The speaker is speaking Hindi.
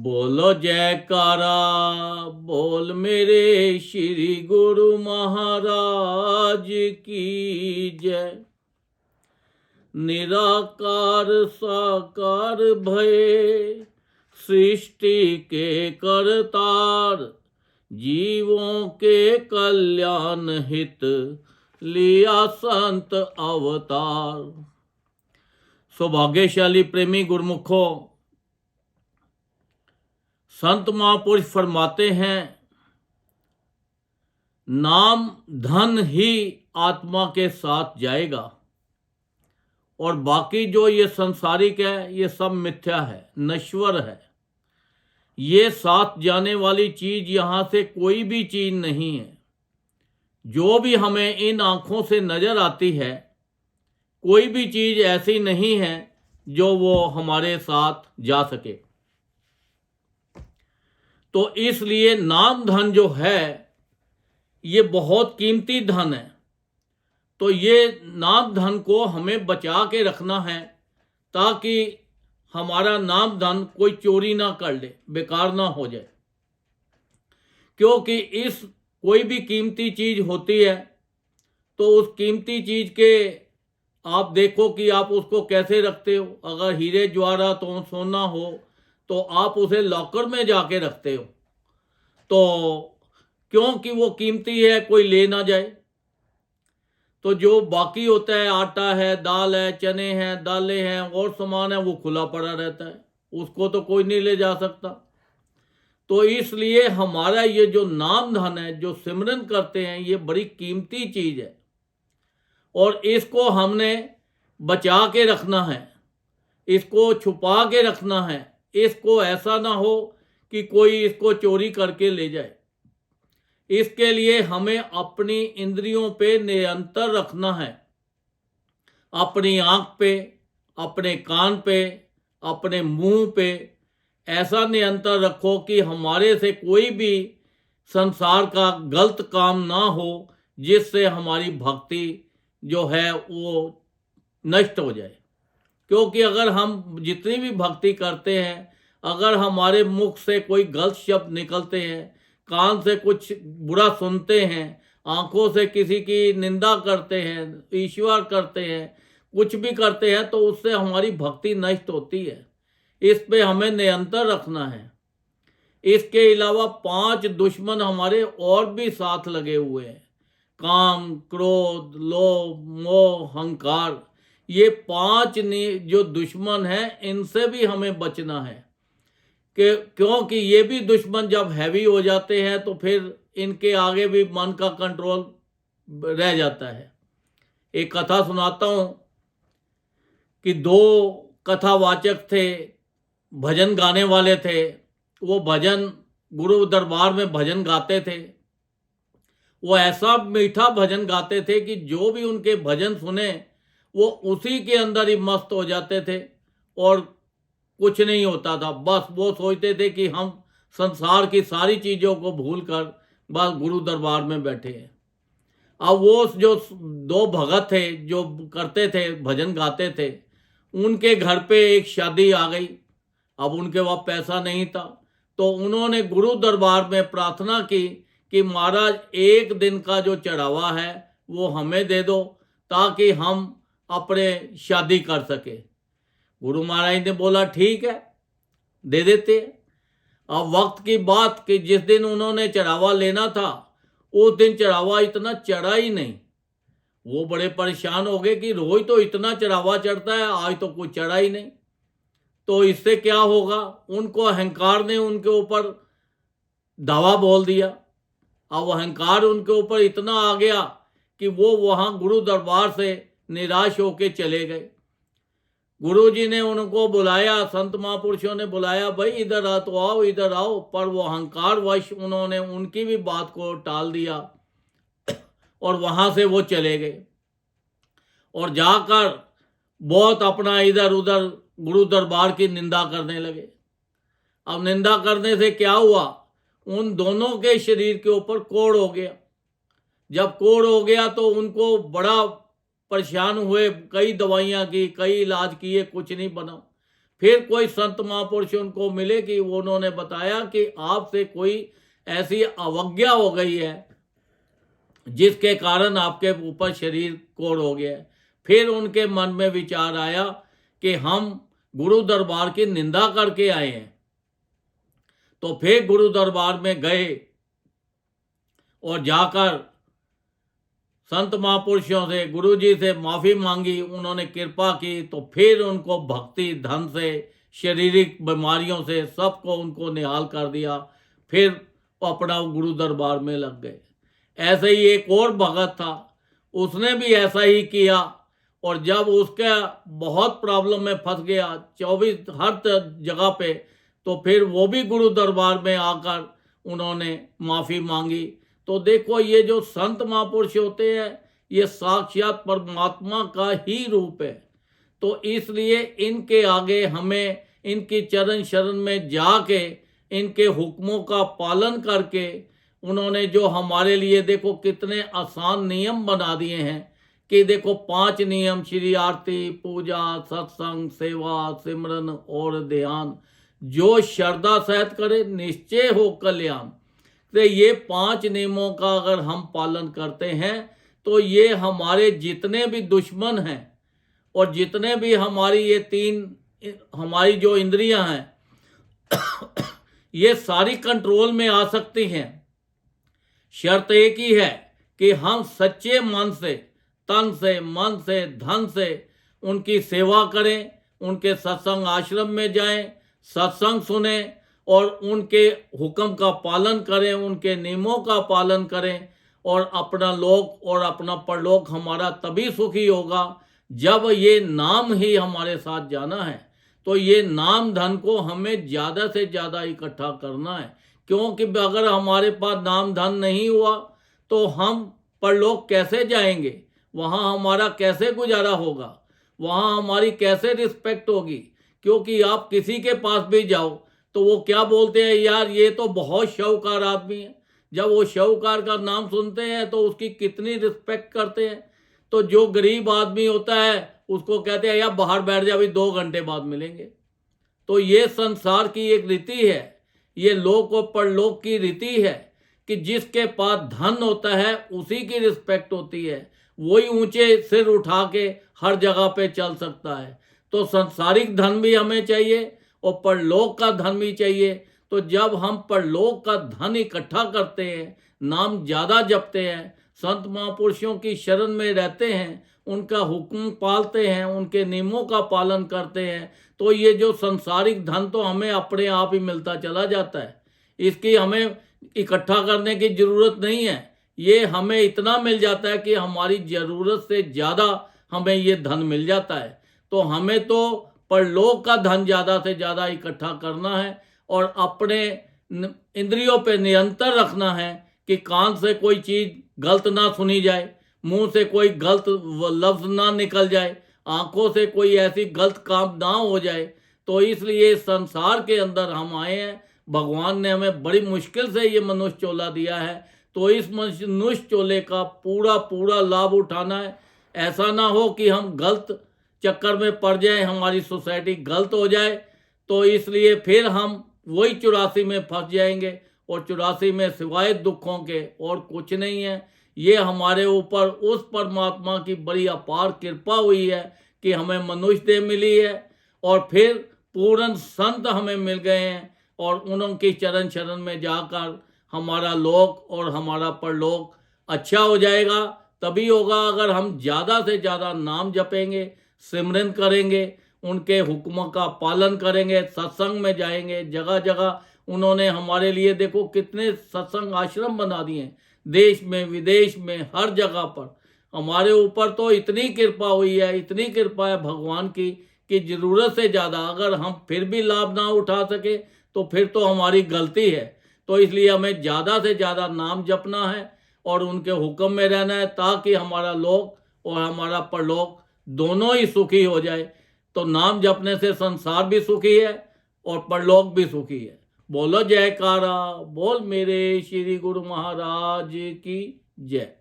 बोलो जयकारा बोल मेरे श्री गुरु महाराज की जय। निराकार साकार भये सृष्टि के करतार, जीवों के कल्याण हित लिया संत अवतार। सौभाग्यशाली प्रेमी गुरुमुखों, संत महापुरुष फरमाते हैं, नाम धन ही आत्मा के साथ जाएगा और बाकी जो ये संसारिक है ये सब मिथ्या है, नश्वर है। ये साथ जाने वाली चीज यहाँ से कोई भी चीज नहीं है। जो भी हमें इन आंखों से नजर आती है, कोई भी चीज ऐसी नहीं है जो वो हमारे साथ जा सके। तो इसलिए नाम धन जो है ये बहुत कीमती धन है। तो ये नाम धन को हमें बचा के रखना है ताकि हमारा नाम धन कोई चोरी ना कर ले, बेकार ना हो जाए। क्योंकि इस कोई भी कीमती चीज होती है तो उस कीमती चीज के आप देखो कि आप उसको कैसे रखते हो। अगर हीरे जवाहरात हो, सोना हो, तो आप उसे लॉकर में जाके रखते हो, तो क्योंकि वो कीमती है, कोई ले ना जाए। तो जो बाकी होता है, आटा है, दाल है, चने हैं, दालें हैं और सामान है, वो खुला पड़ा रहता है, उसको तो कोई नहीं ले जा सकता। तो इसलिए हमारा ये जो नाम धन है, जो सिमरन करते हैं, ये बड़ी कीमती चीज है और इसको हमने बचा के रखना है, इसको छुपा के रखना है। इसको ऐसा ना हो कि कोई इसको चोरी करके ले जाए। इसके लिए हमें अपनी इंद्रियों पे नियंत्रण रखना है। अपनी आंख पे, अपने कान पे, अपने मुंह पे ऐसा नियंत्रण रखो कि हमारे से कोई भी संसार का गलत काम ना हो जिससे हमारी भक्ति जो है वो नष्ट हो जाए। क्योंकि अगर हम जितनी भी भक्ति करते हैं, अगर हमारे मुख से कोई गलत शब्द निकलते हैं, कान से कुछ बुरा सुनते हैं, आंखों से किसी की निंदा करते हैं, ईश्वर करते हैं, कुछ भी करते हैं, तो उससे हमारी भक्ति नष्ट होती है। इस पे हमें नियंत्रण रखना है। इसके अलावा 5 दुश्मन हमारे और भी साथ लगे हुए हैं, काम, क्रोध, लोभ, मोह, अहंकार। ये 5 जो दुश्मन हैं, इनसे भी हमें बचना है कि क्योंकि ये भी दुश्मन जब हैवी हो जाते हैं तो फिर इनके आगे भी मन का कंट्रोल रह जाता है। एक कथा सुनाता हूँ कि 2 कथावाचक थे, भजन गाने वाले थे। वो भजन गुरु दरबार में भजन गाते थे। वो ऐसा मीठा भजन गाते थे कि जो भी उनके भजन सुने वो उसी के अंदर ही मस्त हो जाते थे और कुछ नहीं होता था। बस वो सोचते थे कि हम संसार की सारी चीज़ों को भूलकर बस गुरु दरबार में बैठे हैं। अब वो जो 2 भगत थे जो करते थे, भजन गाते थे, उनके घर पे एक शादी आ गई। अब उनके वहाँ पैसा नहीं था, तो उन्होंने गुरु दरबार में प्रार्थना की कि महाराज 1 दिन का जो चढ़ावा है वो हमें दे दो ताकि हम अपने शादी कर सके। गुरु महाराज ने बोला ठीक है, दे देते हैं। अब वक्त की बात कि जिस दिन उन्होंने चढ़ावा लेना था उस दिन चढ़ावा इतना चढ़ा ही नहीं। वो बड़े परेशान हो गए कि रोज तो इतना चढ़ावा चढ़ता है, आज तो कुछ चढ़ा ही नहीं। तो इससे क्या होगा, उनको अहंकार ने उनके ऊपर दावा बोल दिया। अब अहंकार उनके ऊपर इतना आ गया कि वो वहाँ गुरु दरबार से निराश होके चले गए। गुरुजी ने उनको बुलाया, संत महापुरुषों ने बुलाया, भाई इधर आ, तो आओ, इधर आओ। पर वो अहंकार वश उन्होंने उनकी भी बात को टाल दिया और वहां से वो चले गए और जाकर बहुत अपना इधर उधर गुरु दरबार की निंदा करने लगे। अब निंदा करने से क्या हुआ, उन दोनों के शरीर के ऊपर कोढ़ हो गया। जब कोढ़ हो गया तो उनको बड़ा परेशान हुए, कई दवाइयाँ की, कई इलाज किए, कुछ नहीं बना। फिर कोई संत महापुरुष उनको मिले कि उन्होंने बताया कि आपसे कोई ऐसी अवज्ञा हो गई है जिसके कारण आपके ऊपर शरीर कोढ़ हो गया है। फिर उनके मन में विचार आया कि हम गुरु दरबार की निंदा करके आए हैं। तो फिर गुरु दरबार में गए और जाकर संत महापुरुषों से, गुरु जी से माफ़ी मांगी। उन्होंने कृपा की तो फिर उनको भक्ति धन से, शारीरिक बीमारियों से सबको उनको निहाल कर दिया। फिर अपना गुरु दरबार में लग गए। ऐसे ही एक और भगत था, उसने भी ऐसा ही किया। और जब उसका बहुत प्रॉब्लम में फंस गया 24 हर जगह पे, तो फिर वो भी गुरु दरबार में आकर उन्होंने माफ़ी मांगी। तो देखो, ये जो संत महापुरुष होते हैं ये साक्षात परमात्मा का ही रूप है। तो इसलिए इनके आगे हमें इनकी चरण शरण में जाके इनके हुक्मों का पालन करके, उन्होंने जो हमारे लिए देखो कितने आसान नियम बना दिए हैं कि देखो 5 नियम, श्री आरती, पूजा, सत्संग, सेवा, सिमरन और ध्यान, जो श्रद्धा सहित करे निश्चय हो कल्याण। तो ये 5 नियमों का अगर हम पालन करते हैं तो ये हमारे जितने भी दुश्मन हैं और जितने भी हमारी ये 3 हमारी जो इंद्रियां हैं ये सारी कंट्रोल में आ सकती हैं। शर्त एक ही है कि हम सच्चे मन से, तन से, मन से, धन से उनकी सेवा करें, उनके सत्संग आश्रम में जाएं, सत्संग सुने और उनके हुक्म का पालन करें, उनके नियमों का पालन करें। और अपना लोक और अपना परलोक हमारा तभी सुखी होगा जब ये नाम ही हमारे साथ जाना है। तो ये नाम धन को हमें ज़्यादा से ज़्यादा इकट्ठा करना है, क्योंकि अगर हमारे पास नाम धन नहीं हुआ तो हम परलोक कैसे जाएंगे, वहाँ हमारा कैसे गुजारा होगा, वहाँ हमारी कैसे रिस्पेक्ट होगी। क्योंकि आप किसी के पास भी जाओ तो वो क्या बोलते हैं, यार ये तो बहुत शाहूकार आदमी है। जब वो शाहूकार का नाम सुनते हैं तो उसकी कितनी रिस्पेक्ट करते हैं। तो जो गरीब आदमी होता है उसको कहते हैं यार बाहर बैठ जा, अभी 2 घंटे बाद मिलेंगे। तो ये संसार की एक रीति है, ये लोक और परलोक की रीति है कि जिसके पास धन होता है उसी की रिस्पेक्ट होती है, वही ऊंचे सिर उठा के हर जगह पे चल सकता है। तो सांसारिक धन भी हमें चाहिए और परलोक का धन भी चाहिए। तो जब हम परलोक का धन इकट्ठा करते हैं, नाम ज़्यादा जपते हैं, संत महापुरुषों की शरण में रहते हैं, उनका हुक्म पालते हैं, उनके नियमों का पालन करते हैं, तो ये जो सांसारिक धन तो हमें अपने आप ही मिलता चला जाता है। इसकी हमें इकट्ठा करने की ज़रूरत नहीं है। ये हमें इतना मिल जाता है कि हमारी ज़रूरत से ज़्यादा हमें ये धन मिल जाता है। तो हमें तो परलोक का धन ज़्यादा से ज़्यादा इकट्ठा करना है और अपने इंद्रियों पे नियंत्रण रखना है कि कान से कोई चीज़ गलत ना सुनी जाए, मुंह से कोई गलत लफ्ज़ ना निकल जाए, आंखों से कोई ऐसी गलत काम ना हो जाए। तो इसलिए संसार के अंदर हम आए हैं, भगवान ने हमें बड़ी मुश्किल से ये मनुष्य चोला दिया है। तो इस मनुष्य चोले का पूरा पूरा लाभ उठाना है। ऐसा ना हो कि हम गलत चक्कर में पड़ जाए, हमारी सोसाइटी गलत हो जाए। तो इसलिए फिर हम वही 84 में फंस जाएंगे और 84 में सिवाय दुखों के और कुछ नहीं है। ये हमारे ऊपर उस परमात्मा की बड़ी अपार कृपा हुई है कि हमें मनुष्य देह मिली है और फिर पूर्ण संत हमें मिल गए हैं और उनकी चरण शरण में जाकर हमारा लोक और हमारा परलोक अच्छा हो जाएगा। तभी होगा अगर हम ज़्यादा से ज़्यादा नाम जपेंगे, सिमरन करेंगे, उनके हुक्मों का पालन करेंगे, सत्संग में जाएंगे। जगह जगह उन्होंने हमारे लिए देखो कितने सत्संग आश्रम बना दिए हैं, देश में विदेश में हर जगह पर। हमारे ऊपर तो इतनी कृपा हुई है, इतनी कृपा है भगवान की कि ज़रूरत से ज़्यादा अगर हम फिर भी लाभ ना उठा सके तो फिर तो हमारी गलती है। तो इसलिए हमें ज़्यादा से ज़्यादा नाम जपना है और उनके हुक्म में रहना है ताकि हमारा लोक और हमारा परलोक दोनों ही सुखी हो जाए। तो नाम जपने से संसार भी सुखी है और परलोक भी सुखी है। बोलो जयकारा, बोल मेरे श्री गुरु महाराज की जय।